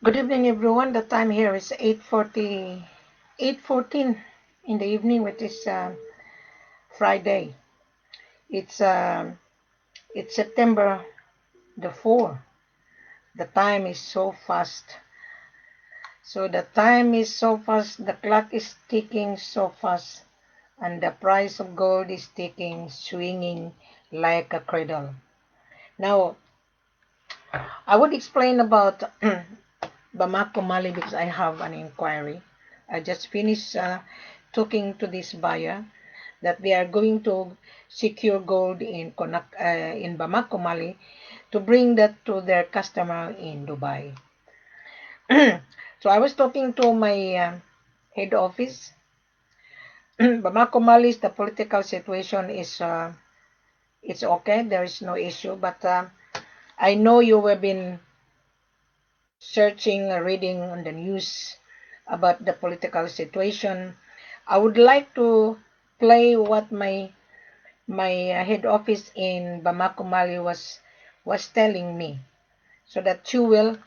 Good evening, everyone. The time here is 8:14 in the evening, which is Friday. It's uh, it's September the 4th. The time is so fast. So the time is so fast. The clock is ticking so fast, and the price of gold is ticking, swinging like a cradle. Now, I would explain about Bamako Mali because I have an inquiry. I just finished talking to this buyer that they are going to secure gold in Bamako Mali to bring that to their customer in Dubai. So I was talking to my head office. Bamako Mali, the political situation is it's okay. There is no issue, but I know you have been searching, reading on the news about the political situation. I would like to play what my head office in Bamako, Mali was telling me, so that you will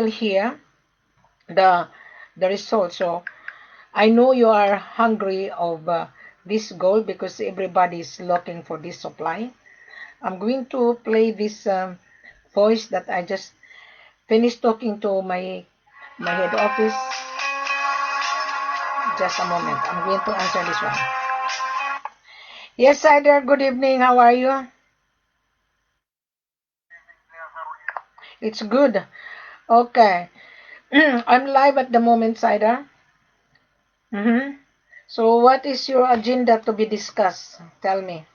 hear the the results. So I know you are hungry of this gold because everybody is looking for this supply. I'm going to play this voice that I just finished talking to my head office. Just a moment. I'm going to answer this one. Yes, Sider. Good evening. How are you? It's good. Okay. I'm live at the moment, Sider. So, what is your agenda to be discussed? Tell me.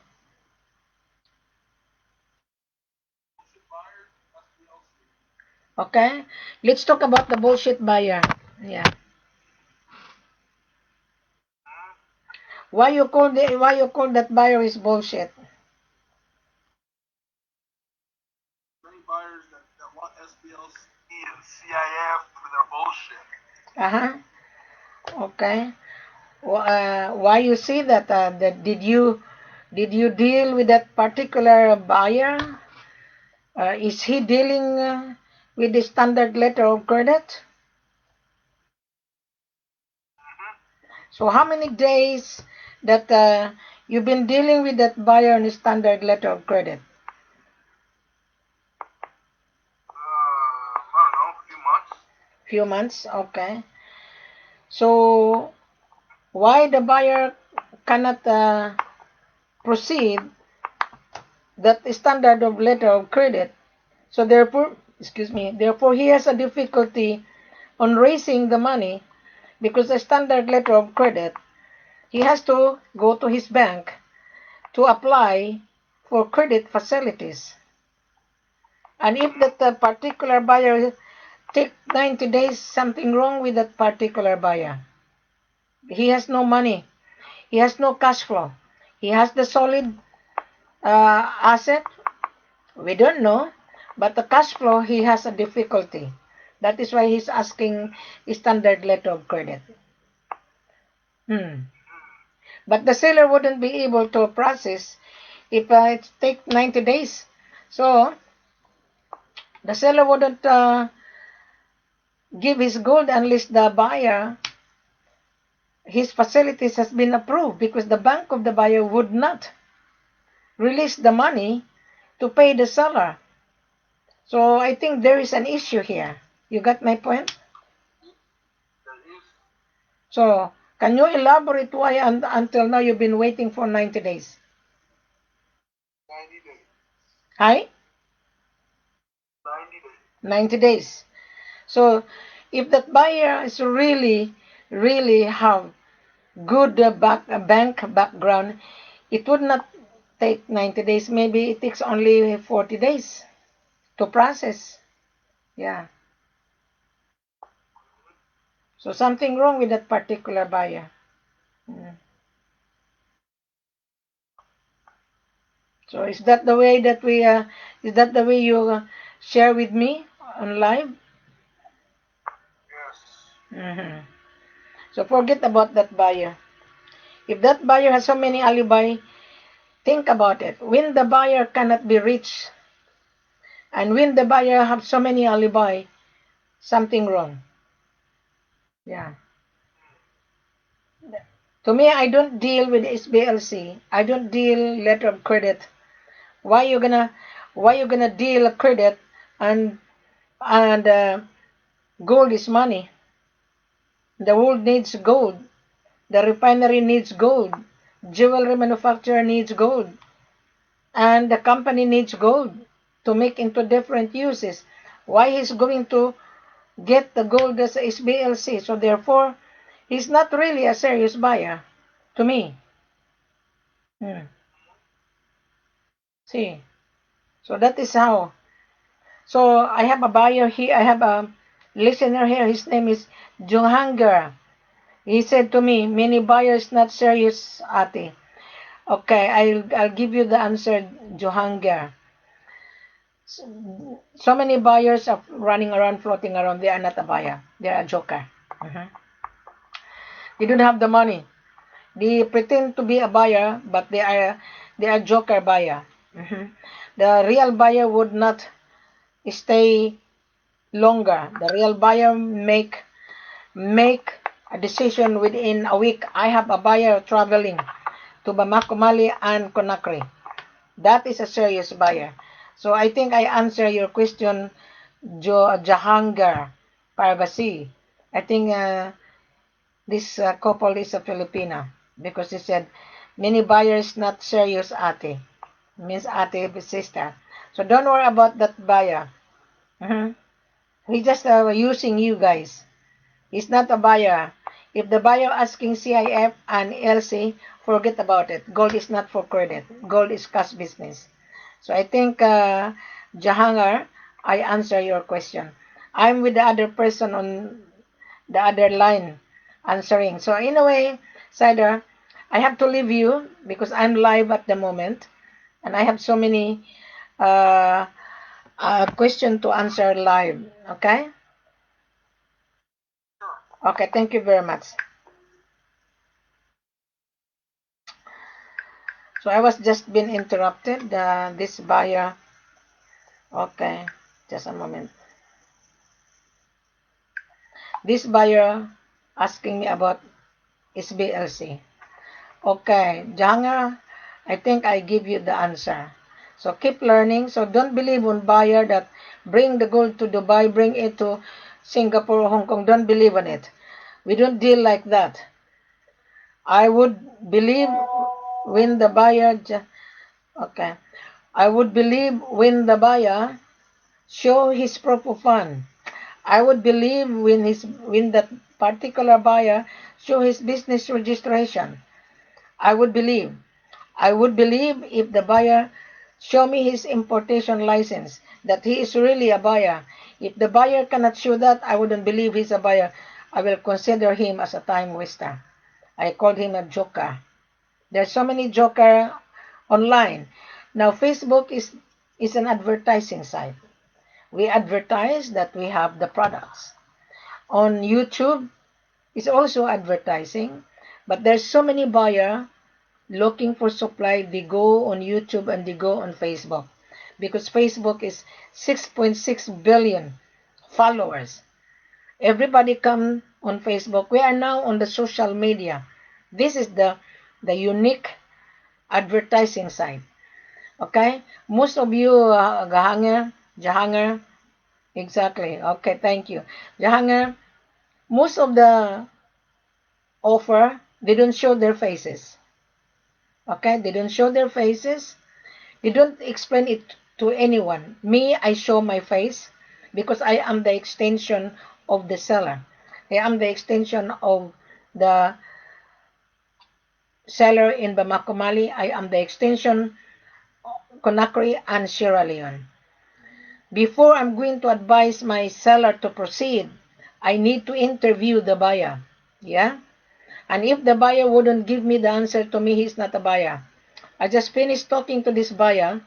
Okay. Let's talk about the bullshit buyer. Yeah. Why you call that buyer is bullshit? Many buyers that want SBLC and CIF for their bullshit. Uh-huh. Okay. Why you say that? Did you deal with that particular buyer? Is he dealing with the standard letter of credit? So how many days that you've been dealing with that buyer on the standard letter of credit? I don't know, a few months. Few months, okay. So why the buyer cannot proceed that standard of letter of credit? So therefore, excuse me, therefore he has a difficulty on raising the money because the standard letter of credit, he has to go to his bank to apply for credit facilities. And if that particular buyer take 90 days, something wrong with that particular buyer. He has no money. He has no cash flow. He has the solid asset. We don't know. But the cash flow, he has a difficulty. That is why he's asking standard letter of credit. But the seller wouldn't be able to process if it take 90 days. So the seller wouldn't give his gold unless the buyer, his facilities has been approved because the bank of the buyer would not release the money to pay the seller. So I think there is an issue here. You got my point? There is So can you elaborate why until now you've been waiting for 90 days? 90 days. Hi? 90 days. 90 days. So if that buyer is really have good bank background, it would not take 90 days. Maybe it takes only 40 days to process. Yeah. So something wrong with that particular buyer. Mm. So is that the way you share with me on live? Yes. So forget about that buyer. If that buyer has so many alibi, think about it. When the buyer cannot be reached and when the buyer have so many alibi, something wrong. Yeah. To me, I don't deal with SBLC. I don't deal letter of credit. Why you gonna why you gonna deal credit and and gold is money. The world needs gold. The refinery needs gold. Jewelry manufacturer needs gold. And the company needs gold to make into different uses. Why he's going to get the gold as SBLC? So therefore, he's not really a serious buyer to me. Hmm. See, so that is how. So I have a buyer here. I have a listener here. His name is Johanger. He said to me, many buyers not serious, ate. Okay, I'll give you the answer, Johanger. So many buyers are running around, floating around. They are not a buyer. They are a joker. Mhm. They don't have the money. They pretend to be a buyer, but they are joker buyer. Mhm. The real buyer would not stay longer. The real buyer make a decision within a week. I have a buyer traveling to Bamako Mali and Conakry. That is a serious buyer. So I think I answer your question, Jahangir Parvasi. I think this couple is a Filipina because he said many buyers not serious ate means ate sister. So don't worry about that buyer. Mhm. He just using you guys. He's not a buyer. If the buyer asking CIF and LC, forget about it. Gold is not for credit. Gold is cash business. So I think, Jahangir, I answer your question. I'm with the other person on the other line answering. So in a way, Sider, I have to leave you because I'm live at the moment and I have so many uh, question to answer live. Okay? Sure. Okay, thank you very much. So I was just been interrupted. This buyer. Okay, just a moment. This buyer asking me about SBLC. Okay, Janga, I think I give you the answer. So keep learning. So don't believe on buyer that bring the gold to Dubai, bring it to Singapore or Hong Kong. Don't believe on it. We don't deal like that. I would believe when the buyer. Okay, I would believe when the buyer show his proof of fund. I would believe when that particular buyer show his business registration. I would believe. I would believe if the buyer show me his importation license that he is really a buyer. If the buyer cannot show that, I wouldn't believe he's a buyer. I will consider him as a time waster. I called him a joker. There's so many joker online. Now Facebook is an advertising site. We advertise that we have the products. On YouTube is also advertising, but there's so many buyer looking for supply. They go on YouTube and they go on Facebook because Facebook is 6.6 billion followers. Everybody come on Facebook. We are now on the social media. This is the unique advertising site. Okay? Most of you, Jahanger, exactly. Okay, thank you. Jahanger, most of the offer, they don't show their faces. Okay? They don't show their faces. They don't explain it to anyone. Me, I show my face because I am the extension of the seller. I am the extension of the seller in Bamako Mali. I am the extension Conakry and Sierra Leone. Before I'm going to advise my seller to proceed, I need to interview the buyer. Yeah? And if the buyer wouldn't give me the answer to me, he's not a buyer. I just finished talking to this buyer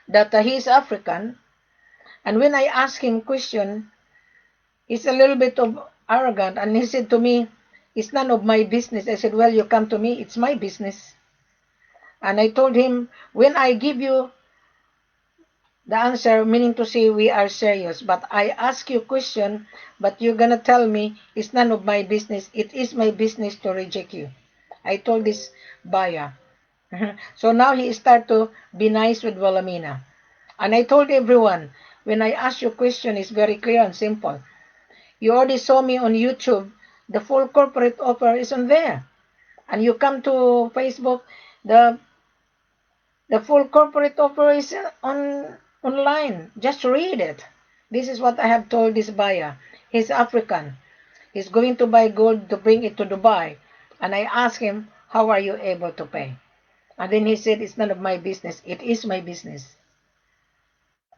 that he's African. And when I asked him question, he's a little bit of arrogant. And he said to me, it's none of my business. I said, well, you come to me, it's my business. And I told him, when I give you The answer meaning to say we are serious. But I ask you a question, but you're gonna tell me it's none of my business. It is my business to reject you. I told this buyer. So now he start to be nice with Wilhelmina. And I told everyone, when I ask you a question, it's very clear and simple. You already saw me on YouTube. The full corporate offer is on there. And you come to Facebook, the the full corporate offer is online. Just read it. This is what I have told this buyer. He's African. He's going to buy gold to bring it to Dubai. And I asked him, how are you able to pay? And then he said, it's none of my business. It is my business.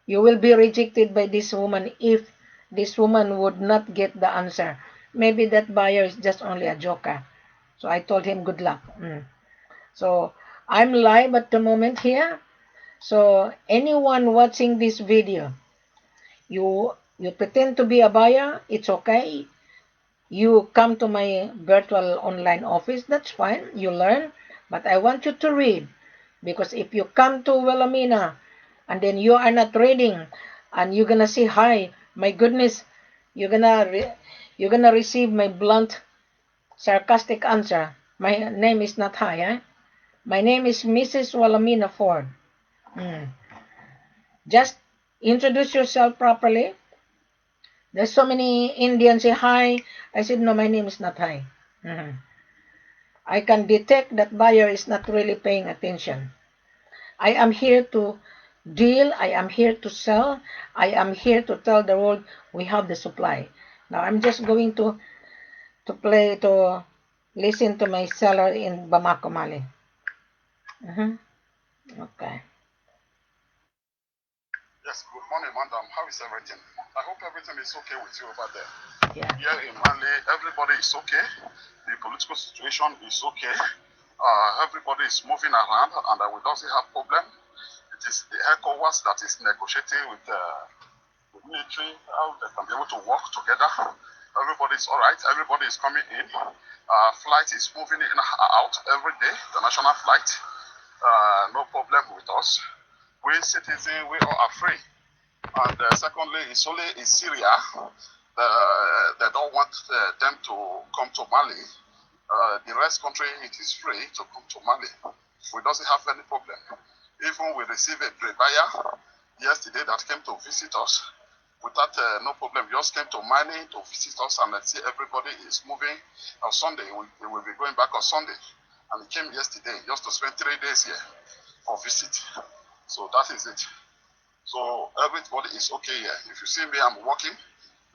You will be rejected by this woman if this woman would not get the answer. Maybe that buyer is just only a joker. So I told him, good luck. So I'm live at the moment here. So anyone watching this video, you pretend to be a buyer, it's okay. You come to my virtual online office, that's fine. You learn, but I want you to read. Because if you come to Wilhelmina and then you are not reading and you're gonna say hi, my goodness, you're gonna receive my blunt, sarcastic answer. My name is not hi, eh? My name is Mrs. Wilhelmina Ford. Mm. Just introduce yourself properly. There's so many Indians say hi. I said, no, my name is not hi. I can detect that buyer is not really paying attention. I am here to deal. I am here to sell. I am here to tell the world we have the supply. Now I'm just going to listen to my seller in Bamako Mali. Okay. Yes, good morning, madam. How is everything? I hope everything is okay with you over there. Yeah. Here in Mali, everybody is okay. The political situation is okay. Everybody is moving around and we don't have problem. It is the ECOWAS that is negotiating with the military, how they can be able to work together. Everybody is all right. Everybody is coming in. Flight is moving in and out every day, the national flight. No problem with us. We citizens, we all are free. And secondly, it's only in Syria, they don't want them to come to Mali. The rest country, it is free to come to Mali. We doesn't have any problem. Even we received a buyer yesterday that came to visit us. Without no problem, just came to Mali to visit us and see everybody is moving. On Sunday, we will be going back on Sunday. And he came yesterday just to spend 3 days here for visit. So that is it. So everybody is okay here. If you see me, I'm walking.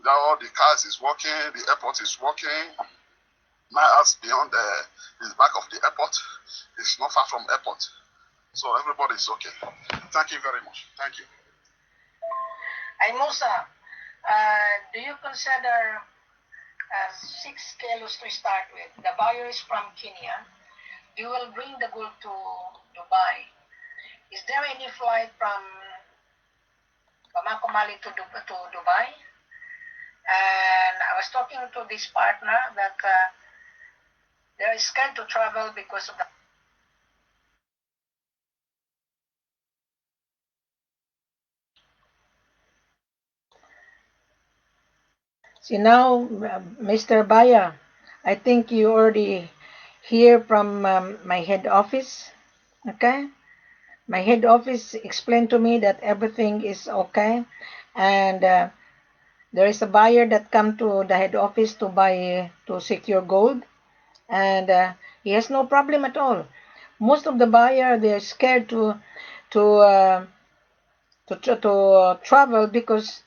All the cars is working. The airport is working. Miles beyond the back of the airport. It's not far from airport. So everybody is okay. Thank you very much. Thank you. Hey Musa, do you consider 6 kilos to start with? The buyer is from Kenya. You will bring the gold to Dubai. Is there any flight from Bamako Mali to Dubai? And I was talking to this partner that they're scared to travel because of the See now, Mr. Baya, I think you already hear from my head office. Okay? My head office explained to me that everything is okay. And there is a buyer that come to the head office to buy, to secure gold. And he has no problem at all. Most of the buyer, they're scared to travel because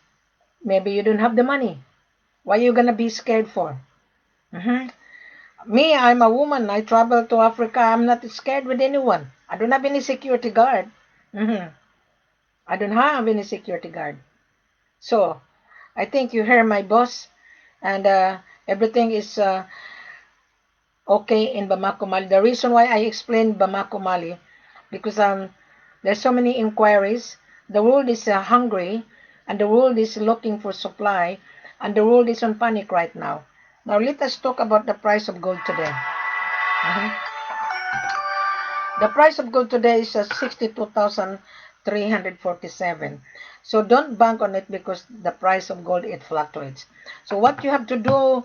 maybe you don't have the money. Why are you gonna be scared for? Me, I'm a woman. I travel to Africa. I'm not scared with anyone. I don't have any security guard. I don't have any security guard. So, I think you hear my boss, and everything is okay in Bamako Mali. The reason why I explained Bamako Mali, because there's so many inquiries. The world is hungry, and the world is looking for supply, and the world is on panic right now. Now let us talk about the price of gold today. The price of gold today is 62,000 347. So don't bank on it because the price of gold, it fluctuates. So what you have to do,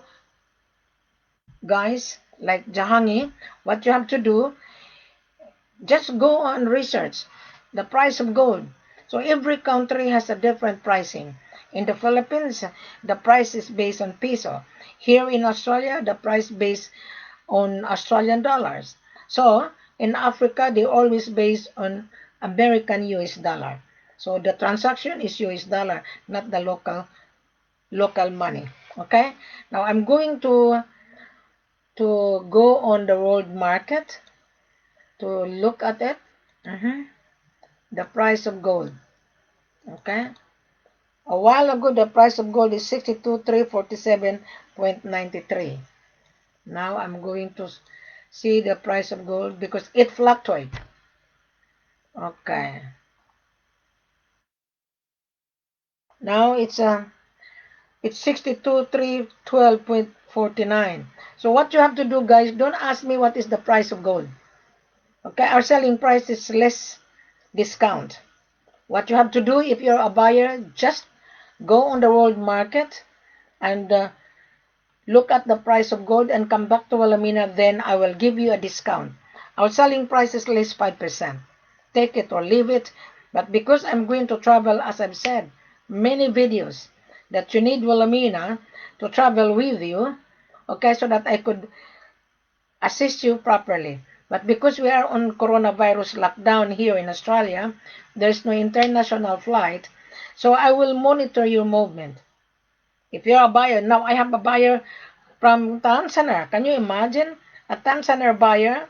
guys, like Jahangi, what you have to do, just go on research the price of gold. So every country has a different pricing. In the Philippines, the price is based on peso. Here in Australia, the price based on Australian dollars. So in Africa, they always based on American US dollar. So the transaction is US dollar, not the local money. Okay. Now I'm going to go on the world market to look at it. The price of gold. Okay. A while ago, the price of gold is 62,347.93. Now I'm going to see the price of gold because it fluctuates. Okay. Now it's 62,312.49. So what you have to do, guys, don't ask me what is the price of gold. Okay, our selling price is less discount. What you have to do if you're a buyer, just go on the world market and look at the price of gold and come back to Wilhelmina, then I will give you a discount. Our selling price is less 5%. Take it or leave it. But because I'm going to travel, as I've said, many videos that you need Wilhelmina to travel with you, okay, so that I could assist you properly. But because we are on coronavirus lockdown here in Australia, there's no international flight, so I will monitor your movement. If you're a buyer, now I have a buyer from Tanzania. Can you imagine a Tanzania buyer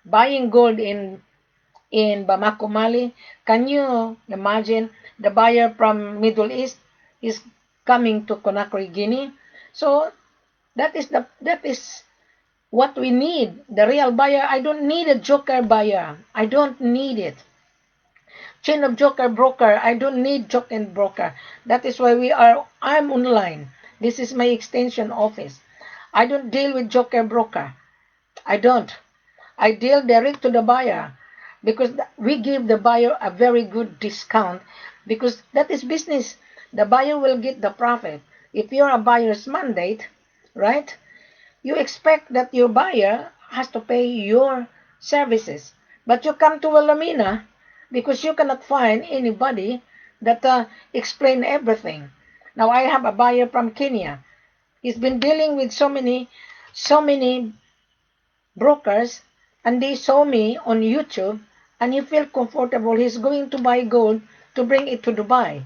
buying gold in Bamako Mali? Can you imagine the buyer from Middle East is coming to Conakry, Guinea? So that is what we need. The real buyer. I don't need a joker buyer. I don't need it. Chain of joker broker. I don't need joker broker. That is why I'm online. This is my extension office. I don't deal with joker broker. I don't. I deal direct to the buyer because we give the buyer a very good discount because that is business. The buyer will get the profit. If you're a buyer's mandate, right, you expect that your buyer has to pay your services. But you come to Wilhelmina because you cannot find anybody that explain everything. Now I have a buyer from Kenya. He's been dealing with so many brokers, and they saw me on YouTube, and he felt comfortable. He's going to buy gold to bring it to Dubai.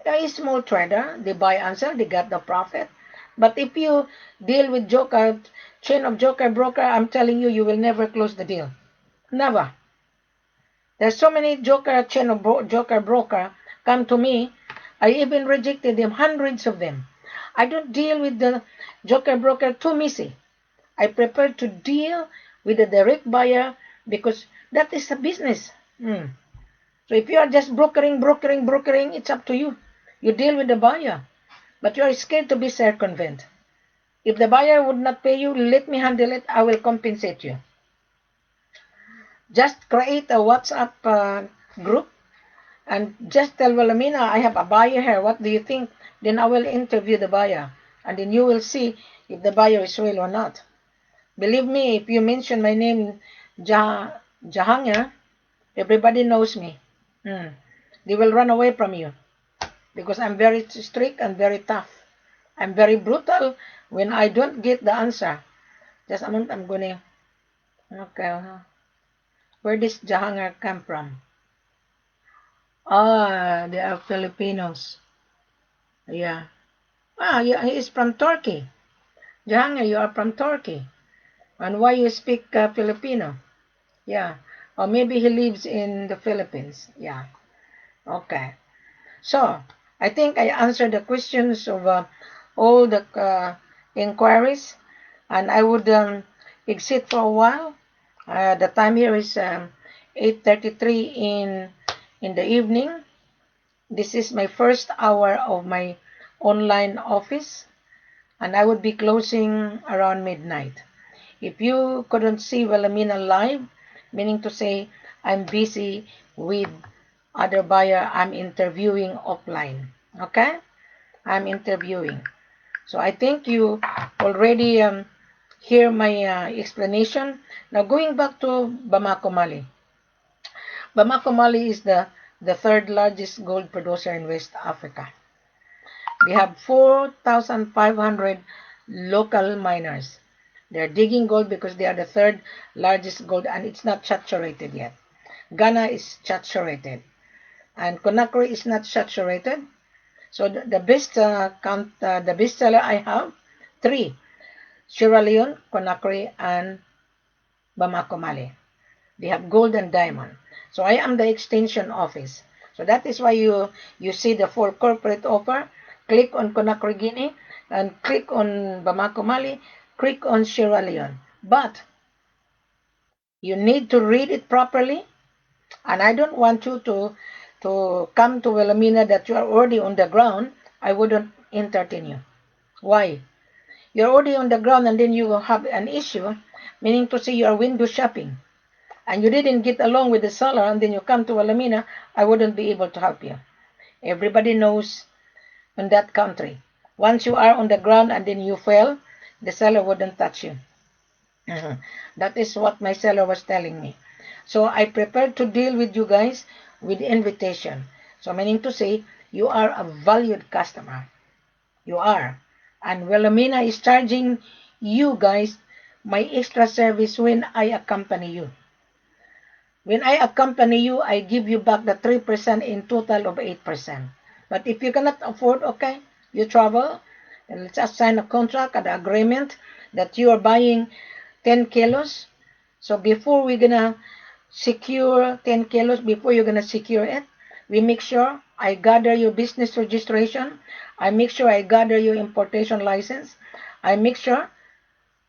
A small trader, they buy and sell, they got the profit. But if you deal with joker, chain of joker broker, I'm telling you, you will never close the deal. Never. There's so many joker, chain of joker broker come to me. I even rejected them, hundreds of them. I don't deal with the joker broker too messy. I prefer to deal with the direct buyer because that is a business. So if you are just brokering, it's up to you. You deal with the buyer. But you are scared to be circumvent. If the buyer would not pay you, let me handle it. I will compensate you. Just create a WhatsApp group and just tell Wilhelmina, I have a buyer here. What do you think? Then I will interview the buyer. And then you will see if the buyer is real or not. Believe me, if you mention my name, Jahanga, everybody knows me. They will run away from you because I'm very strict and very tough. I'm very brutal when I don't get the answer. Just a moment, I'm gonna. Okay, where does Jahanga come from? Ah, they are Filipinos. Yeah. Ah, yeah, he is from Turkey. Jahanga, you are from Turkey. And why you speak Filipino? Yeah. Or maybe he lives in the Philippines. Yeah. Okay. So, I think I answered the questions of all the inquiries. And I would exit for a while. The time here is 8:33 in the evening. This is my first hour of my online office. And I would be closing around midnight. If you couldn't see Wilhelmina live, meaning to say I'm busy with other buyer I'm interviewing offline. Okay? I'm interviewing. So I think you already hear my explanation. Now going back to Bamako Mali. Bamako Mali is the third largest gold producer in West Africa. We have 4,500 local miners. They're digging gold because they are the third largest gold and it's not saturated yet. Ghana is saturated and Conakry is not saturated. So the best the best seller I have three: Sierra Leone, Conakry, and Bamako Mali. They have gold and diamond. So I am the extension office. So that is why you see the full corporate offer. Click on Conakry, Guinea, and click on Bamako Mali. Click on Sierra Leone. But you need to read it properly. And I don't want you to come to Wilhelmina that you are already on the ground. I wouldn't entertain you. Why? You're already on the ground and then you have an issue, meaning to say you are window shopping and you didn't get along with the seller and then you come to Wilhelmina, I wouldn't be able to help you. Everybody knows in that country. Once you are on the ground and then you fail, the seller wouldn't touch you. That is what my seller was telling me. So I prepared to deal with you guys with invitation. So meaning to say, you are a valued customer. You are. And Wilhelmina is charging you guys my extra service when I accompany you. When I accompany you, I give you back the 3% in total of 8%. But if you cannot afford, okay, you travel, and let's just sign a contract, an agreement that you are buying 10 kilos. So before we're going to secure 10 kilos, before you're going to secure it, we make sure I gather your business registration. I make sure I gather your importation license. I make sure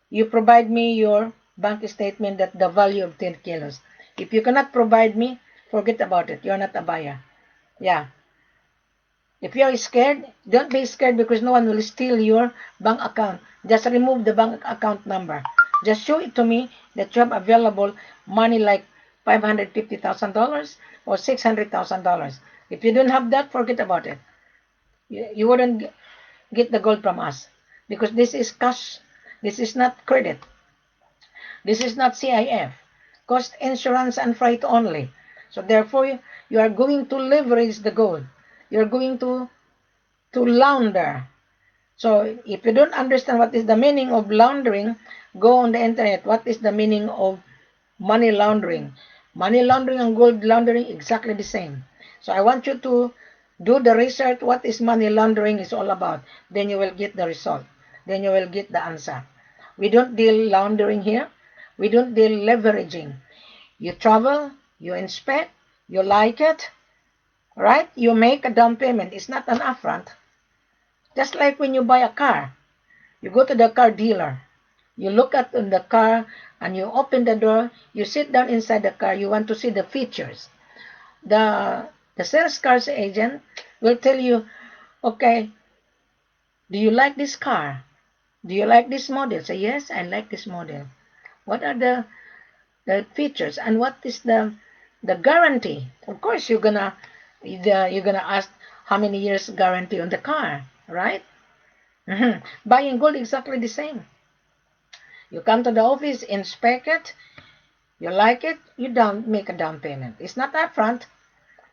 you provide me your bank statement that the value of 10 kilos. If you cannot provide me, forget about it. You're not a buyer. Yeah. If you're scared, don't be scared because no one will steal your bank account. Just remove the bank account number. Just show it to me that you have available money like $550,000 or $600,000. If you don't have that, forget about it. You wouldn't get the gold from us because this is cash. This is not credit. This is not CIF. Cost insurance and freight only. So therefore, you are going to leverage the gold. You're going to launder. So if you don't understand what is the meaning of laundering, go on the internet. What is the meaning of money laundering? Money laundering and gold laundering exactly the same. So I want you to do the research. What is money laundering is all about. Then you will get the result. Then you will get the answer. We don't deal laundering here. We don't deal leveraging. You travel, you inspect, you like it, right? You make a down payment. It's not an upfront. Just like when you buy a car, you go to the car dealer, you look at the car and you open the door, you sit down inside the car, you want to see the features. The sales cars agent will tell you, okay, do you like this car? Do you like this model? Say, yes, I like this model. What are the features and what is the guarantee? Of course, you're gonna ask how many years guarantee on the car, right? Buying gold exactly the same. You come to the office, inspect it, you like it, you make a down payment. It's not upfront,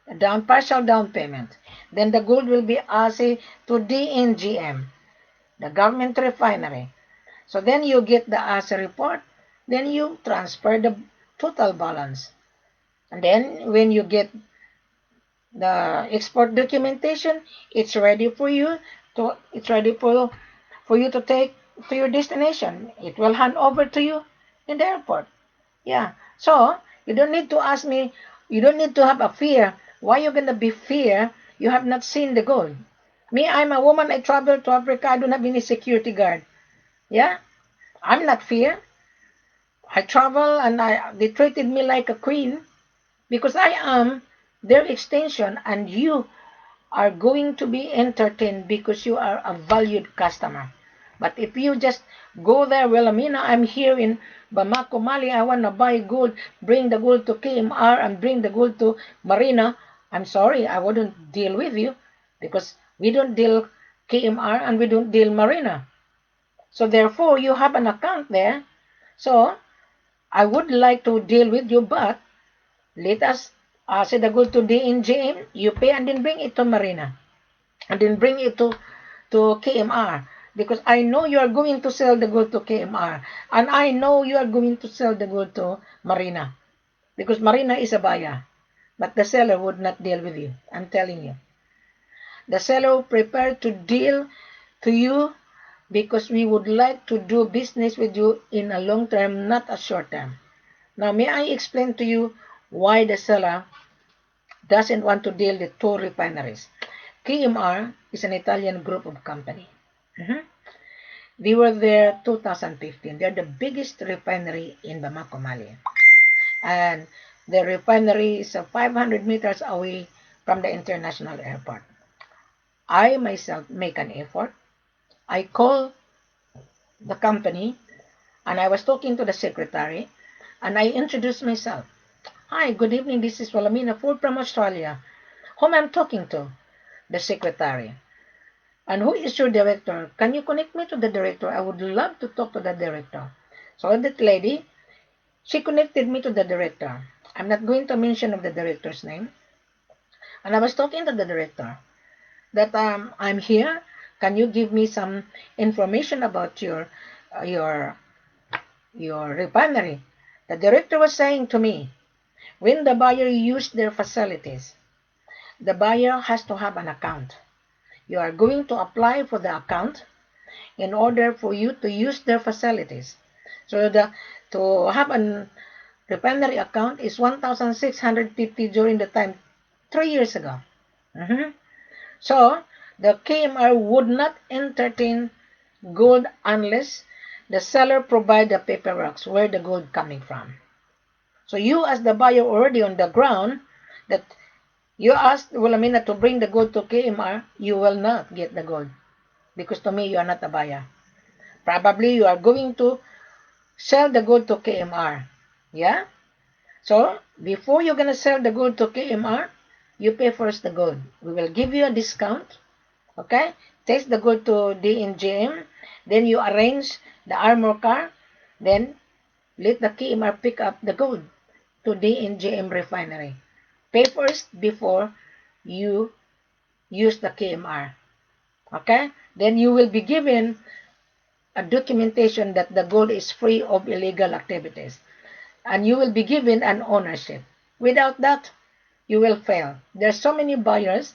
a partial down payment. Then the gold will be asked to DNGM, the government refinery. So then you get the ASA report, then you transfer the total balance. And then when you get the export documentation, it's ready for you to take to your destination. It will hand over to you in the airport. Yeah. So you don't need to ask me, you don't need to have a fear. Why you gonna be fear? You have not seen the gold. Me, I'm a woman, I travel to Africa, I don't have any security guard. Yeah? I'm not fear. I travel and they treated me like a queen because I am their extension and you are going to be entertained because you are a valued customer. But if you just go there, well, Amina, I'm here in Bamako, Mali, I want to buy gold, bring the gold to KMR and bring the gold to Marina, I'm sorry, I wouldn't deal with you because we don't deal KMR and we don't deal Marina. So therefore, you have an account there. So I would like to deal with you, but let us say the gold to DNGM, you pay and then bring it to Marina. And then bring it to KMR. Because I know you are going to sell the gold to KMR. And I know you are going to sell the gold to Marina. Because Marina is a buyer. But the seller would not deal with you. I'm telling you. The seller prepared to deal to you because we would like to do business with you in a long term, not a short term. Now, may I explain to you why the seller doesn't want to deal with two refineries? KMR is an Italian group of company. They were there 2015. They're the biggest refinery in Bamako, Mali. And the refinery is 500 meters away from the international airport. I myself make an effort. I call the company and I was talking to the secretary and I introduced myself. Hi, good evening. This is Walamina Food from Australia. Whom I'm talking to? The secretary. And who is your director? Can you connect me to the director? I would love to talk to the director. So that lady, she connected me to the director. I'm not going to mention of the director's name. And I was talking to the director that I'm here. Can you give me some information about uh, your your refinery? The director was saying to me, when the buyer used their facilities, the buyer has to have an account. You are going to apply for the account in order for you to use their facilities. So to have a refinery account is 1,650 during the time 3 years ago. So the KMR would not entertain gold unless the seller provide the paperwork where the gold coming from. So you as the buyer already on the ground that you asked Wilhelmina to bring the gold to KMR, you will not get the gold because to me you are not a buyer. Probably you are going to sell the gold to KMR. Yeah? So before you're gonna sell the gold to KMR, you pay first the gold. We will give you a discount. Okay? Take the gold to DNGM. Then you arrange the armor car. Then let the KMR pick up the gold to DNGM refinery. Pay first before you use the KMR. Okay? Then you will be given a documentation that the gold is free of illegal activities. And you will be given an ownership. Without that, you will fail. There's so many buyers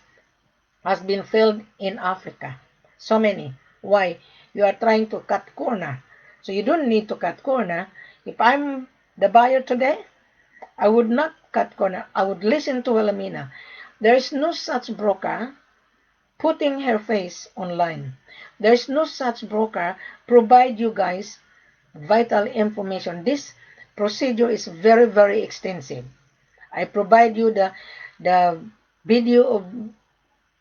has been failed in Africa. So many. Why? You are trying to cut corner. So you don't need to cut corner. If I'm the buyer today, I would not cut corner. I would listen to Wilhelmina. There is no such broker putting her face online. There is no such broker provide you guys vital information. This procedure is very, very extensive. I provide you the video of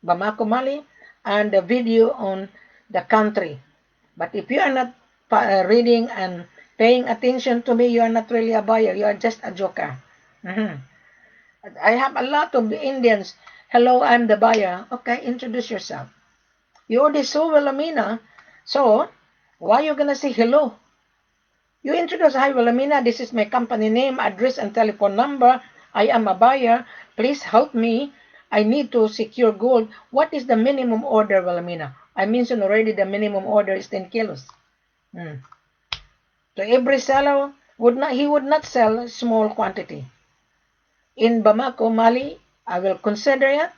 Bamako Mali and the video on the country. But if you are not reading and paying attention to me, you are not really a buyer. You are just a joker. I have a lot of Indians. Hello, I'm the buyer. Okay, introduce yourself. You already saw Wilhelmina. So, why are you going to say hello? You introduce, hi Wilhelmina, this is my company name, address, and telephone number. I am a buyer. Please help me. I need to secure gold. What is the minimum order, Wilhelmina? I mentioned already the minimum order is 10 kilos. So every seller he would not sell small quantity. In Bamako, Mali, I will consider it.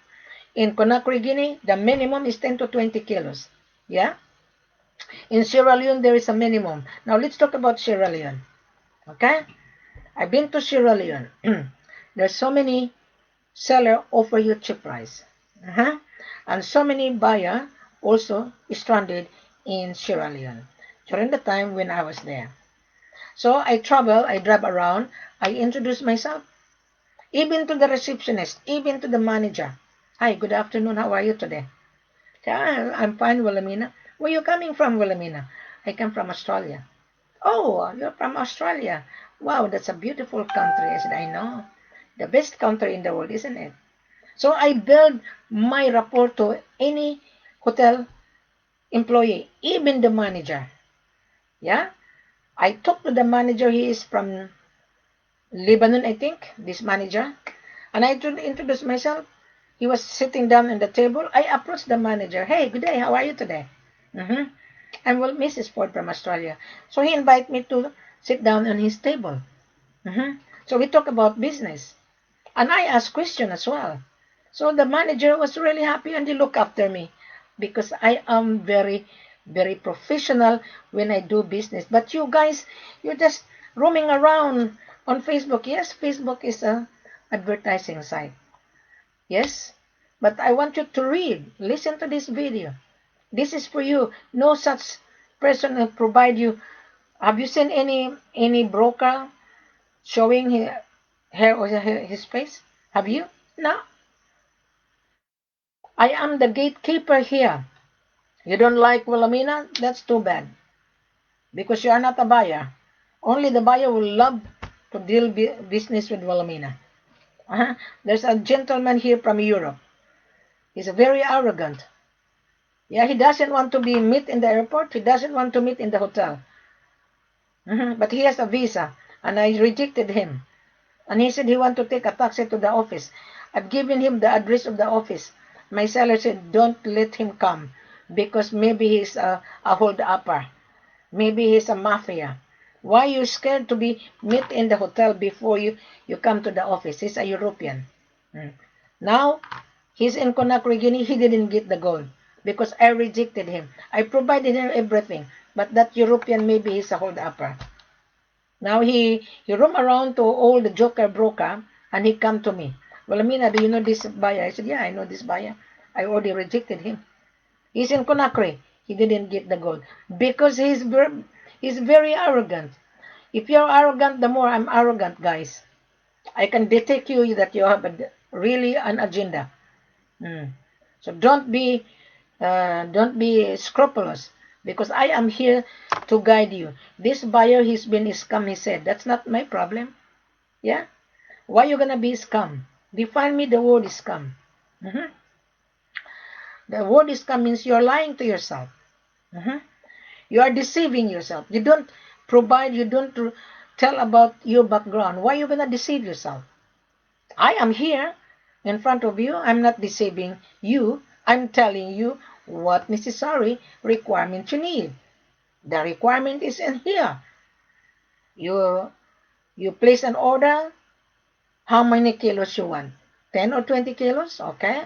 In Conakry, Guinea, the minimum is 10 to 20 kilos. Yeah? In Sierra Leone, there is a minimum. Now, let's talk about Sierra Leone. Okay? I've been to Sierra Leone. There's so many seller offer you cheap price. And so many buyer also stranded in Sierra Leone during the time when I was there. So I travel, I drive around, I introduce myself, even to the receptionist, even to the manager. Hi, good afternoon, how are you today? I'm fine, Wilhelmina. Where are you coming from, Wilhelmina? I come from Australia. Oh, you're from Australia. Wow, that's a beautiful country. I said, I know. The best country in the world, isn't it? So I build my rapport to any hotel employee, even the manager. Yeah, I talked to the manager. He is from Lebanon, I think, this manager. And I introduced myself. He was sitting down on the table. I approached the manager. Hey, good day. How are you today? Mm-hmm. I'm well, Mrs. Ford from Australia. So he invited me to sit down on his table. Mm-hmm. So we talk about business. And I asked question as well. So the manager was really happy and he looked after me because I am very, very professional when I do business. But you guys, you're just roaming around on Facebook. Yes, Facebook is a advertising site. Yes, but I want you to read. Listen to this video. This is for you. No such person will provide you. Have you seen any broker showing his face? Have you? No. I am the gatekeeper here. You don't like Wilhelmina? That's too bad. Because you are not a buyer. Only the buyer will love to deal business with Wilhelmina. There's a gentleman here from Europe. He's very arrogant. Yeah, he doesn't want to be meet in the airport. He doesn't want to meet in the hotel. But he has a visa, and I rejected him. And he said he want to take a taxi to the office. I've given him the address of the office. My seller said, don't let him come because maybe he's a hold-upper. Maybe he's a mafia. Why you scared to be meet in the hotel before you come to the office? He's a European. Now, he's in Conakry, Guinea. He didn't get the gold because I rejected him. I provided him everything. But that European, maybe he's a hold-upper. Now he roam around to all the joker broker and he come to me. Well, Amina, do you know this buyer? I said, yeah, I know this buyer. I already rejected him. He's in Conakry. He didn't get the gold because he's very arrogant. If you're arrogant, the more I'm arrogant, guys. I can detect you that you have really an agenda. So don't be scrupulous because I am here to guide you. This buyer, he's been scam, he said. That's not my problem. Yeah? Why you gonna be scam? Define me the word scam. The word scam means you're lying to yourself. You are deceiving yourself. You don't provide, you don't tell about your background. Why you gonna deceive yourself? I am here in front of you. I'm not deceiving you. I'm telling you what necessary requirement you need. The requirement is in here. You place an order. How many kilos you want? 10 or 20 kilos? Okay.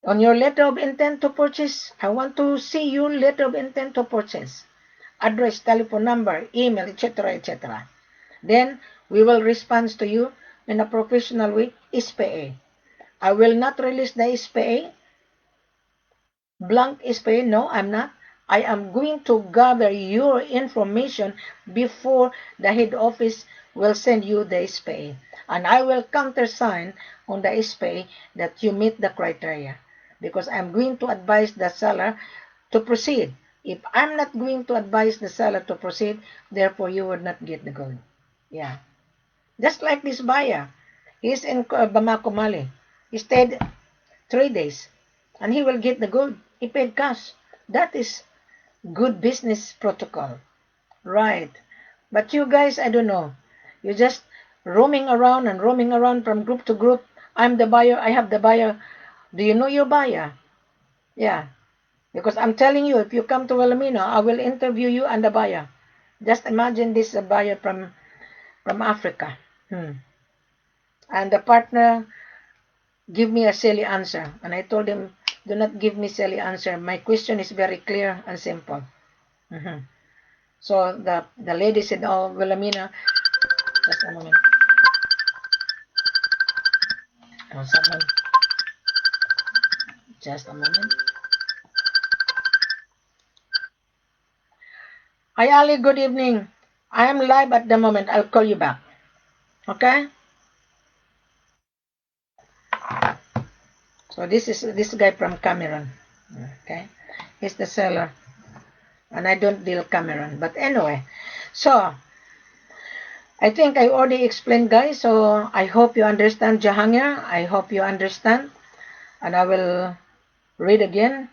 On your letter of intent to purchase, I want to see your letter of intent to purchase. Address, telephone number, email, etc., etc. Then we will respond to you in a professional way, SPA. I will not release the SPA. Blank SPA, no, I'm not. I am going to gather your information before the head office will send you the SPA. And I will countersign on the SPA that you meet the criteria. Because I'm going to advise the seller to proceed. If I'm not going to advise the seller to proceed, therefore you would not get the gold. Yeah. Just like this buyer. He's in Bamako, Mali. He stayed 3 days. And he will get the gold. He paid cash. That is good business protocol. Right. But you guys, I don't know. You're just roaming around and roaming around from group to group. I'm the buyer. I have the buyer. Do you know your buyer? Yeah. Because I'm telling you, if you come to Wilhelmina, I will interview you and the buyer. Just imagine this buyer from Africa. And the partner give me a silly answer. And I told him, do not give me silly answer. My question is very clear and simple. So the lady said, oh, Wilhelmina, just a moment. Oh, someone, just a moment. Hi, Ali, good evening. I am live at the moment. I'll call you back. Okay? So this is this guy from Cameroon. Okay? He's the seller. And I don't deal Cameroon. But anyway, so I think I already explained, guys, so I hope you understand, Jahangir. I hope you understand. And I will read again.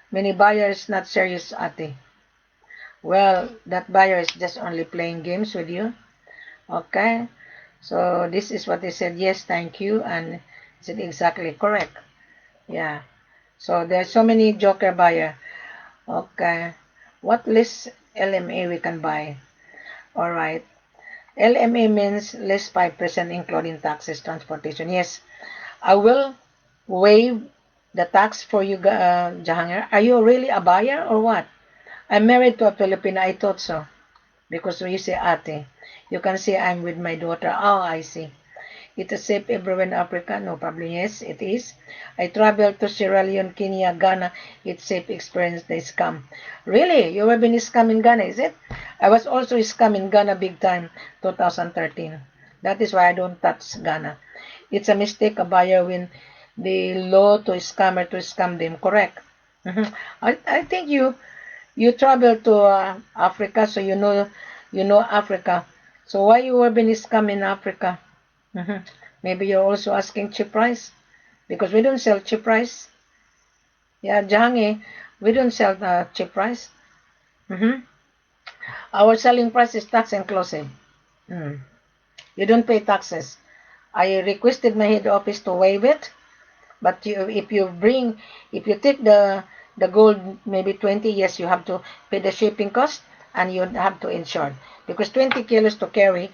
Many buyers not serious, ate. Well, that buyer is just only playing games with you. Okay? So this is what they said. Yes, thank you. And it's exactly correct. Yeah. So there's so many joker buyer. Okay. What list LMA we can buy? All right. LMA means less 5% including taxes, transportation. Yes, I will waive the tax for you, Jahangir. Are you really a buyer or what? I'm married to a Filipino. I thought so. Because when you say ate, you can say I'm with my daughter. Oh, I see. It is safe everywhere in Africa? No problem. Yes, it is. I traveled to Sierra Leone, Kenya, Ghana. It's safe experience. They scam. Really? You have been scam in Ghana, is it? I was also scam in Ghana big time, 2013. That is why I don't touch Ghana. It's a mistake a buyer when the law to scammer to scam them. Correct. I think you travel to Africa, so you know Africa. So why you have been scam in Africa? Mhm. Maybe you're also asking cheap price because we don't sell cheap price. Yeah, Jahangi, we don't sell cheap price. Mhm. Our selling price is tax inclusive. Mm. You don't pay taxes. I requested my head office to waive it, but if you take the gold maybe 20, yes, you have to pay the shipping cost and you have to insure because 20 kilos to carry,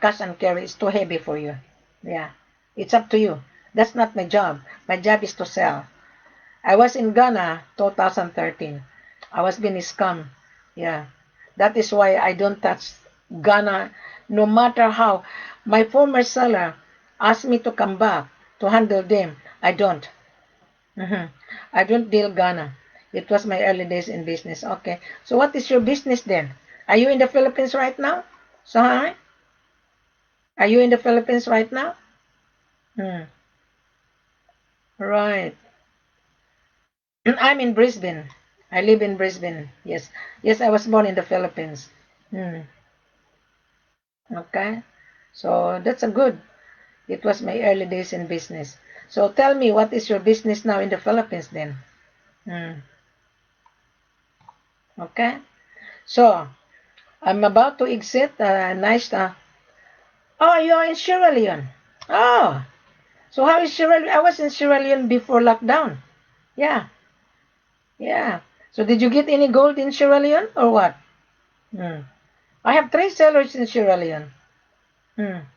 cash and carry is too heavy for you. Yeah, it's up to you. That's not my job. My job is to sell. I was in Ghana 2013. I was being scammed. Yeah, that is why I don't touch Ghana no matter how. My former seller asked me to come back to handle them. I don't. Mhm. I don't deal Ghana. It was my early days in business. Okay. So what is your business then? Are you in the Philippines right now? Sahai? Are you in the Philippines right now? Hmm. Right. I'm in Brisbane. I live in Brisbane. Yes. Yes, I was born in the Philippines. Hmm. Okay. So that's a good. It was my early days in business. So tell me, what is your business now in the Philippines then? Hmm. Okay. So I'm about to exit. Nice. Oh, you're in Sierra Leone. Oh, so how is Sierra Leone? I was in Sierra Leone before lockdown. Yeah, yeah. So did you get any gold in Sierra Leone or what? Hmm. I have three sellers in Sierra Leone. Hmm.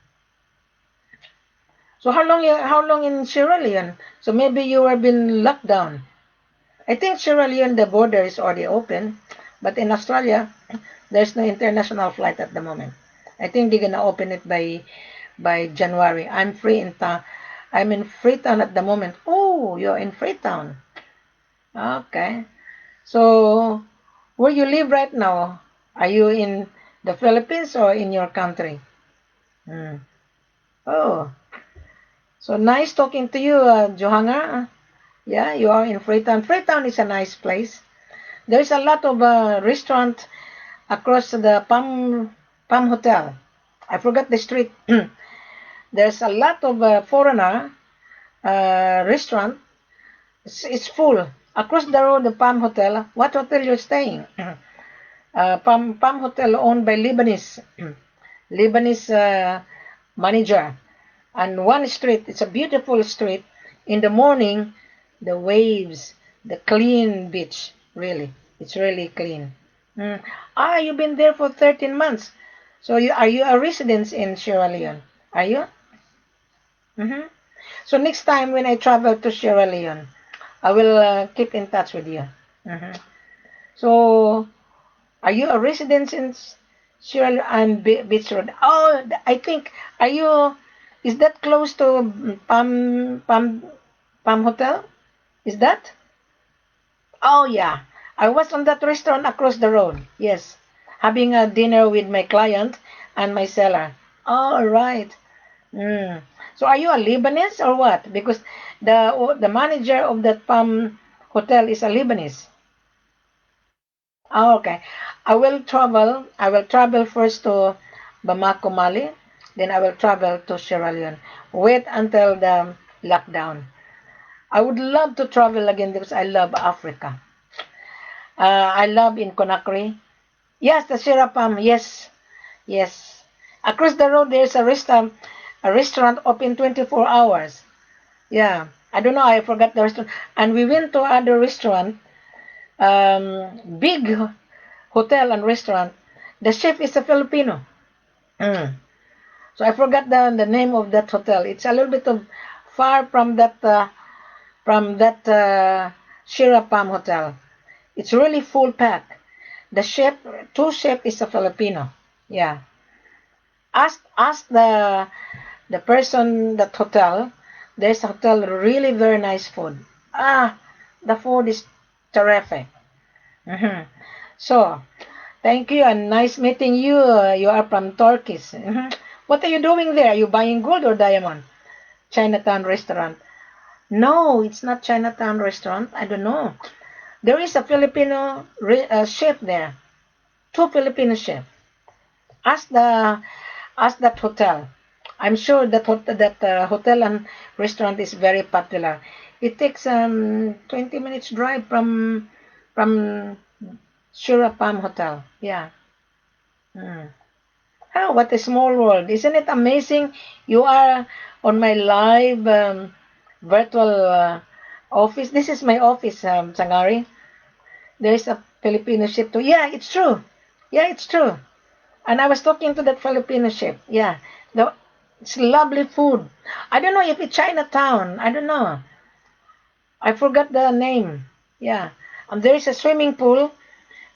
So how long in Sierra Leone? So maybe you have been locked down. I think Sierra Leone the border is already open, but in Australia there's no international flight at the moment. I think they're gonna open it by January. I'm free in town. I'm in Freetown at the moment. Oh, you're in Freetown. Okay. So, where you live right now? Are you in the Philippines or in your country? Hmm. Oh, so nice talking to you, Johanga. Yeah, you are in Freetown. Freetown is a nice place. There's a lot of restaurant across the Palm Hotel. I forgot the street. There's a lot of foreigner restaurant. It's full. Across the road, the Palm Hotel. What hotel you're staying? Palm Hotel owned by Lebanese manager. And one street, it's a beautiful street. In the morning, the waves, the clean beach, really. It's really clean. Mm. You've been there for 13 months. So are you a resident in Sierra Leone? Are you? Mm-hmm. So next time when I travel to Sierra Leone, I will keep in touch with you. Mhm. So, are you a resident in Sierra Leone and Beach Road? Oh, I think, are you, is that close to Palm Hotel? Is that? Oh, yeah. I was on that restaurant across the road. Yes. Having a dinner with my client and my seller. All right. Mm. So are you a Lebanese or what? Because the manager of that Palm Hotel is a Lebanese. Oh, okay. I will travel. I will travel first to Bamako, Mali. Then I will travel to Sierra Leone. Wait until the lockdown. I would love to travel again because I love Africa. I love in Conakry. Yes, the Sierra Palm. Yes, yes. Across the road, there's a restaurant open 24 hours. Yeah, I don't know. I forgot the restaurant. And we went to other restaurant, big hotel and restaurant. The chef is a Filipino. Mm. So I forgot the name of that hotel. It's a little bit of far from that Shira Palm Hotel. It's really full pack. The chef, two chef is a Filipino. Yeah. Ask the person that hotel. There's a hotel really very nice food. The food is terrific. Mhm. So thank you and nice meeting you. You are from Turkey. Mhm. What are you doing there? Are you buying gold or diamond? Chinatown restaurant. No, it's not Chinatown restaurant. I don't know. There is a Filipino chef there. Two Filipino chef. Ask the ask that hotel. I'm sure that hotel and restaurant is very popular. It takes 20 minutes drive from Surapam Hotel. Yeah. Mm. Oh, what a small world. Isn't it amazing? You are on my live virtual office. This is my office, Sangari. There is a Filipino ship too. Yeah, it's true. Yeah, it's true. And I was talking to that Filipino ship. Yeah, the, it's lovely food. I don't know if it's Chinatown. I don't know. I forgot the name. Yeah, and there is a swimming pool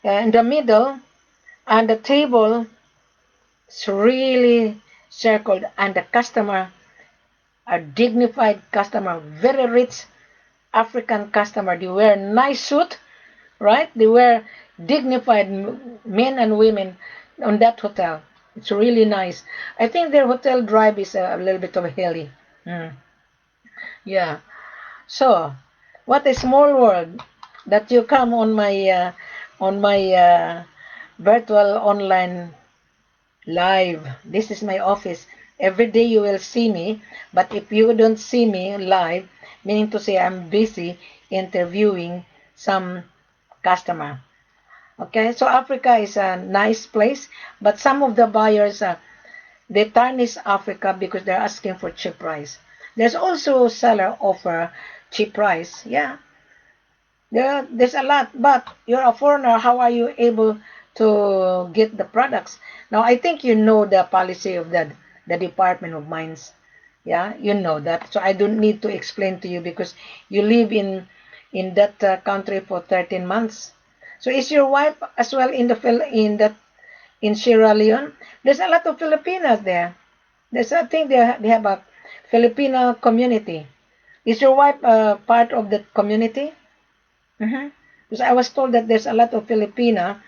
in the middle, and the table is really circled, and the customer, a dignified customer, very rich African customer. They wear nice suit, right? They wear dignified men and women on that hotel. It's really nice. I think their hotel drive is a little bit of hilly. Mm, yeah. So, what a small world that you come on my virtual online live. This is my office. Every day you will see me, but if you don't see me live, meaning to say I'm busy interviewing some customer. Okay, so Africa is a nice place, but some of the buyers they tarnish Africa because they're asking for cheap price. There's also seller offer cheap price. Yeah, there's a lot, but you're a foreigner. How are you able to get the products? Now, I think you know the policy of the Department of Mines. Yeah, you know that. So I don't need to explain to you because you live in that country for 13 months. So is your wife as well in in Sierra Leone? There's a lot of Filipinos there. There's I think they have a Filipino community. Is your wife part of that community? Mm-hmm. Because I was told that there's a lot of Filipina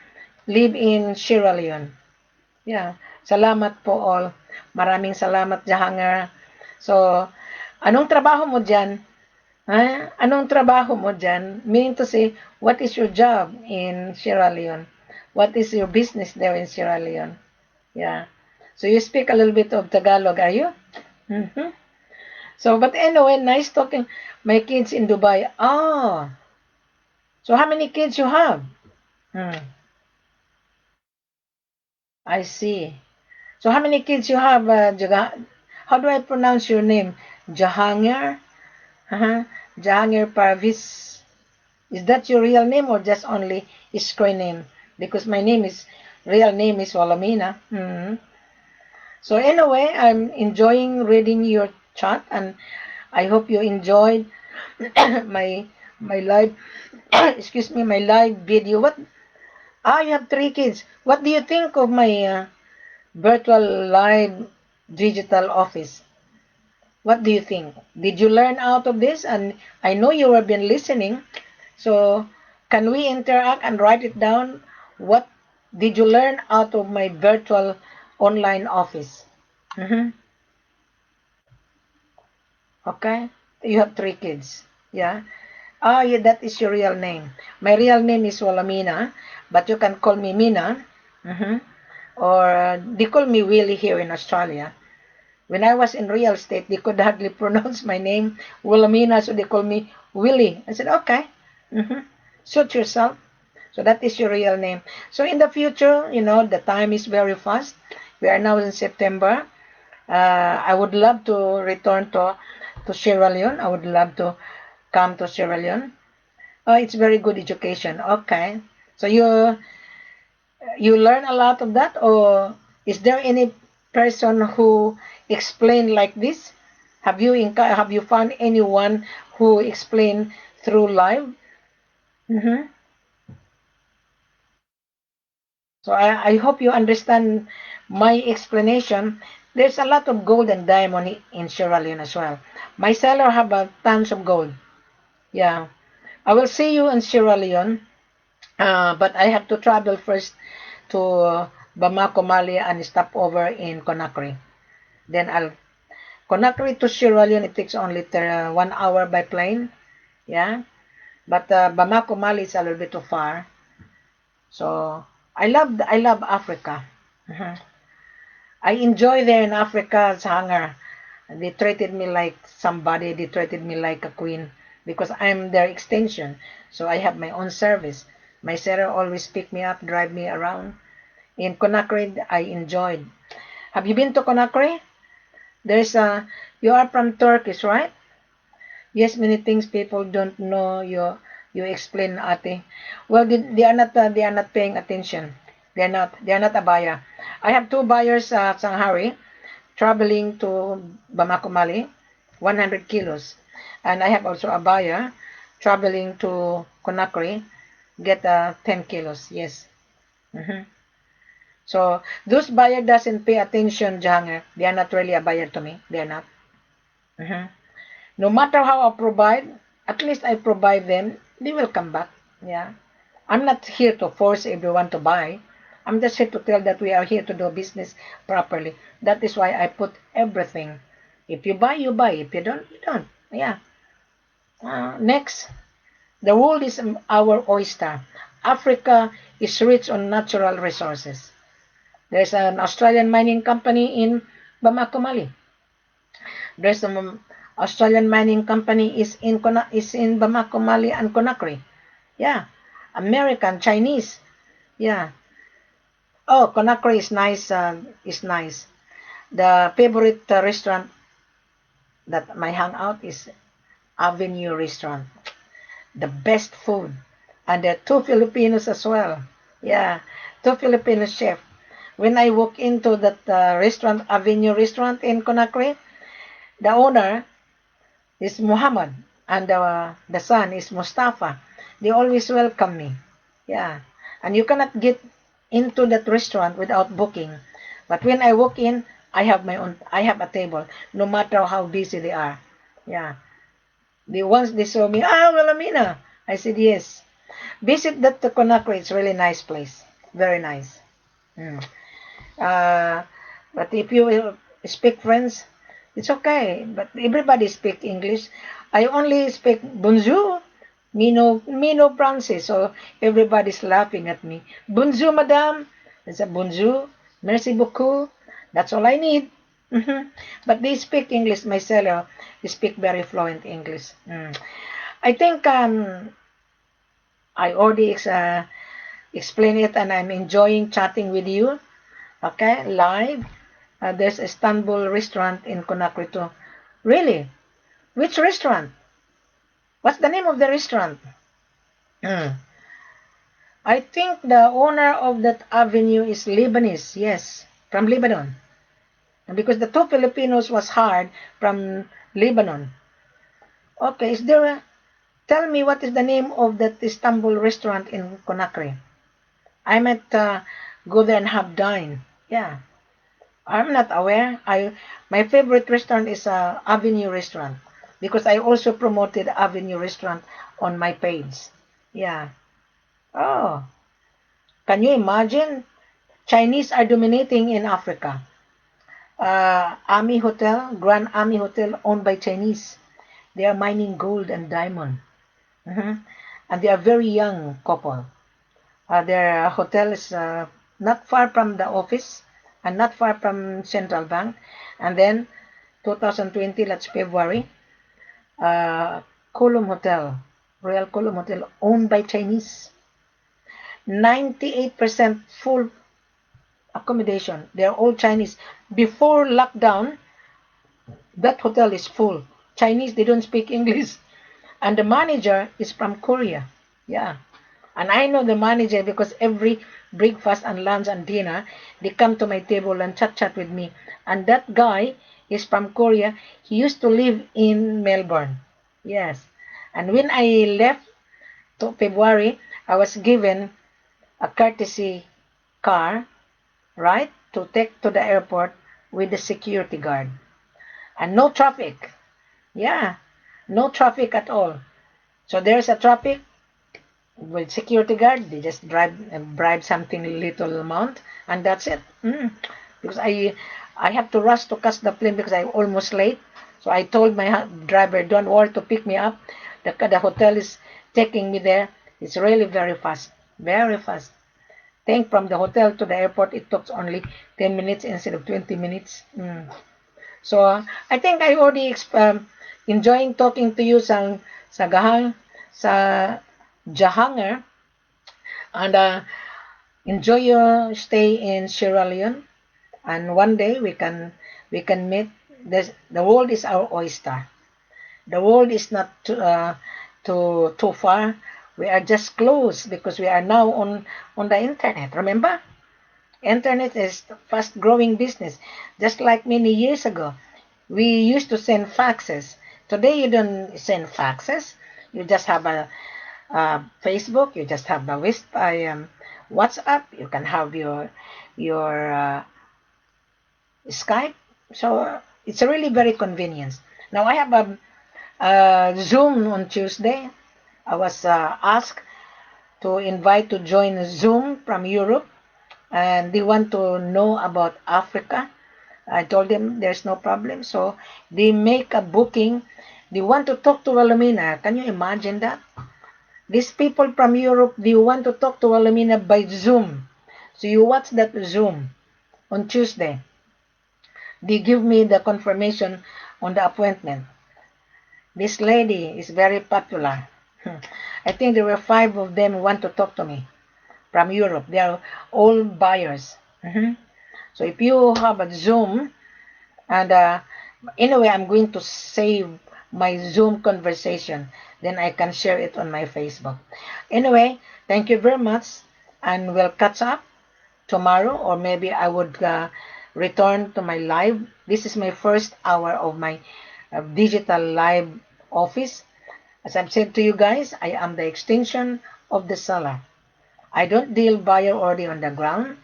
live in Sierra Leone. Yeah. Salamat po all. Maraming salamat, Jahanger. So, anong trabaho mo dyan? Ha? Anong trabaho mo dyan? Meaning to say, what is your job in Sierra Leone? What is your business there in Sierra Leone? Yeah. So you speak a little bit of Tagalog, are you? Mm-hmm. So, but anyway, nice talking. My kids in Dubai. Oh, so how many kids you have? Hmm. I see. So how many kids you have, how do I pronounce your name? Jahangir? Uh-huh. Jahangir Parvis. Is that your real name or just only screen name? Because my name is, real name is Walamina. Mhm. So anyway, I'm enjoying reading your chat and I hope you enjoyed my my live excuse me, my live video. What you have three kids. What do you think of my virtual live digital office? What do you think? Did you learn out of this? And I know you have been listening. So can we interact and write it down? What did you learn out of my virtual online office? Mm-hmm. Okay. You have three kids. Yeah. Yeah, that is your real name. My real name is Walamina, but you can call me Mina. Mm-hmm. or they call me Willie here in Australia. When I was in real estate, they could hardly pronounce my name, Wilhelmina, so they call me Willie. I said, okay, suit yourself. So that is your real name. So in the future, the time is very fast. We are now in September. I would love to return to Sierra Leone. I would love to come to Sierra Leone. Oh, it's very good education. Okay. So you learn a lot of that, or is there any person who explain like this? Have you found anyone who explain through live? hmm So I hope you understand my explanation. There's a lot of gold and diamond in Sierra Leone as well. My seller have tons of gold. Yeah, I will see you in Sierra Leone, but I have to travel first to Bamako, Mali, and stop over in Conakry. Then I'll Conakry to Sierra Leone. It takes only 1 hour by plane. Yeah, but Bamako, Mali is a little bit too far. So I love Africa. Mhm. I enjoy there in Africa's hangar. They treated me like somebody. They treated me like a queen because I'm their extension. So I have my own service. My seller always pick me up, drive me around. In Conakry, I enjoyed. Have you been to Conakry? There's a. You are from Turkish, right? Yes, many things people don't know. You explain, ate. Well, they are not paying attention. They are not a buyer. I have two buyers at Sanghari traveling to Bamako, Mali, 100 kilos. And I have also a buyer traveling to Conakry, get 10 kilos. Yes. Mhm. So those buyer doesn't pay attention, Jahanger. They are not really a buyer to me. They are not. Mhm. No matter how I provide, at least I provide them, they will come back. Yeah. I'm not here to force everyone to buy. I'm just here to tell that we are here to do business properly. That is why I put everything. If you buy, you buy. If you don't, you don't. Yeah. Next, the world is our oyster. Africa is rich on natural resources. There's an Australian mining company in Bamako, Mali. There's an Australian mining company is in Bamako, Mali, and Conakry. Yeah, American, Chinese. Yeah. Oh, Conakry is nice. Is nice. The favorite restaurant that my hangout is Avenue Restaurant. The best food, and there are two Filipinos as well. Yeah, two Filipino chef. When I walk into that restaurant, Avenue Restaurant in Conakry, the owner is Muhammad, and the son is Mustafa. They always welcome me. Yeah, and you cannot get into that restaurant without booking. But when I walk in, I have my own. I have a table, no matter how busy they are. Yeah, once they saw me, Wilhelmina. I said yes. Visit that to Conakry. It's a really nice place. Very nice. Mm. Uh, but if you will speak French, it's okay. But everybody speak English. I only speak bonjour, me no Francis. So everybody's laughing at me. Bonjour, madame. I said bonjour. Merci beaucoup. That's all I need. Mhm. But they speak English. My seller, they speak very fluent English. I think I already explained it, and I'm enjoying chatting with you. Okay, live. There's a Istanbul restaurant in Conakry too. Really? Which restaurant? What's the name of the restaurant? Hmm. I think the owner of that avenue is Lebanese. Yes, from Lebanon. And because the two Filipinos was hired from Lebanon. Okay, tell me what is the name of that Istanbul restaurant in Conakry? I might go there and have dine. Yeah. I'm not aware. My favorite restaurant is Avenue Restaurant because I also promoted Avenue Restaurant on my page. Yeah. Oh, can you imagine? Chinese are dominating in Africa. Ami Hotel, Grand Ami Hotel, owned by Chinese. They are mining gold and diamond. Mhm. And they are very young couple. Their hotel is not far from the office and not far from Central Bank. And then 2020, that's February, Column Hotel, Royal Column Hotel, owned by Chinese. 98% full accommodation. They're all Chinese. Before lockdown, that hotel is full. Chinese, they don't speak English. And the manager is from Korea. Yeah. And I know the manager because every breakfast and lunch and dinner, they come to my table and chat with me. And that guy is from Korea. He used to live in Melbourne. Yes. And when I left to February, I was given a courtesy car, right, to take to the airport with the security guard. And no traffic. Yeah, no traffic at all. So there's a traffic with security guard. They just bribe something little amount, and that's it. Because I have to rush to catch the plane because I'm almost late. So I told my driver, don't worry to pick me up. The hotel is taking me there. It's really very fast, very fast. Think from the hotel to the airport, it took only 10 minutes instead of 20 minutes. So I think I already enjoying talking to you sa Jahangir, and enjoy your stay in Sierra Leone. And one day we can meet. The world is our oyster. The world is not too far. We are just close because we are now on the internet. Remember? Internet is fast growing business. Just like many years ago, we used to send faxes. Today you don't send faxes. You just have a Facebook. You just have a WhatsApp. You can have your Skype. So it's really very convenient. Now I have a Zoom on Tuesday. I was asked to invite to join Zoom from Europe, and they want to know about Africa. I told them there's no problem. So they make a booking. They want to talk to Wilhelmina. Can you imagine that? These people from Europe, they want to talk to Wilhelmina by Zoom. So you watch that Zoom on Tuesday. They give me the confirmation on the appointment. This lady is very popular. I think there were 5 of them who want to talk to me from Europe. They are all buyers. So if you have a Zoom, and anyway, I'm going to save my Zoom conversation. Then I can share it on my Facebook. Anyway, thank you very much, and we'll catch up tomorrow, or maybe I would return to my live. This is my first hour of my digital live office. As I've said to you guys, I am the extension of the seller. I don't deal buyer already on the ground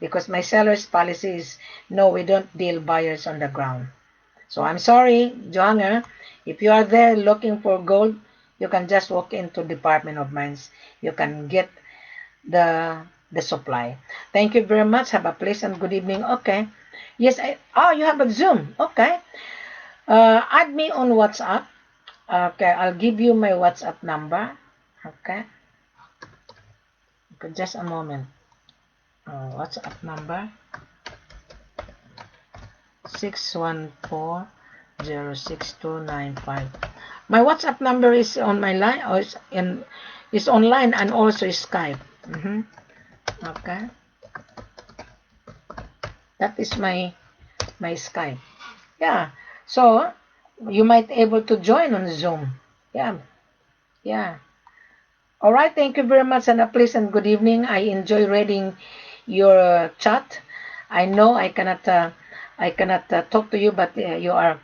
because my seller's policy is no, we don't deal buyers on the ground. So I'm sorry, Johanna, if you are there looking for gold, you can just walk into Department of Mines. You can get the supply. Thank you very much. Have a pleasant good evening. Okay. Yes, you have a Zoom. Okay. Add me on WhatsApp. Okay, I'll give you my WhatsApp number. Okay. Okay, just a moment. WhatsApp number 614-06295. My WhatsApp number is on my line, or is online, and also is Skype. Okay. That is my Skype. Yeah. So you might able to join on Zoom. Yeah. All right. Thank you very much, and a pleasant good evening. I enjoy reading your chat. I know I cannot talk to you, but you are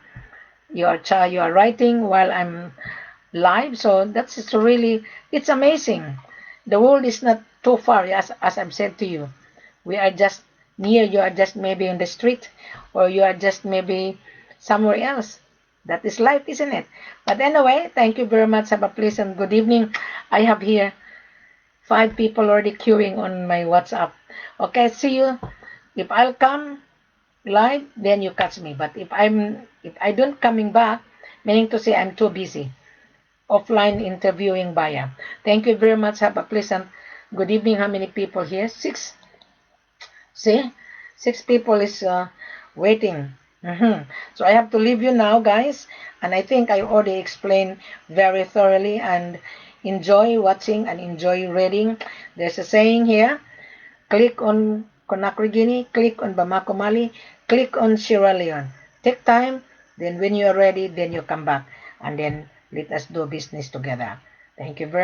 writing while I'm live. So that's really, it's amazing. The world is not too far, as I've said to you. We are just near. You are just maybe in the street, or you are just maybe somewhere else. That is life, isn't it? But anyway, thank you very much. Have a pleasant good evening. I have here 5 people already queuing on my WhatsApp. Okay, see you. If I'll come live, then you catch me. But if I don't coming back, meaning to say I'm too busy. Offline interviewing buyer. Thank you very much. Have a pleasant good evening. How many people here? 6. See, 6 people is waiting. So I have to leave you now, guys. And I think I already explained very thoroughly, and enjoy watching and enjoy reading. There's a saying here: click on Conakry, Guinea, click on Bamako, Mali, click on Sierra Leone. Take time, then when you are ready, then you come back, and then let us do business together. Thank you very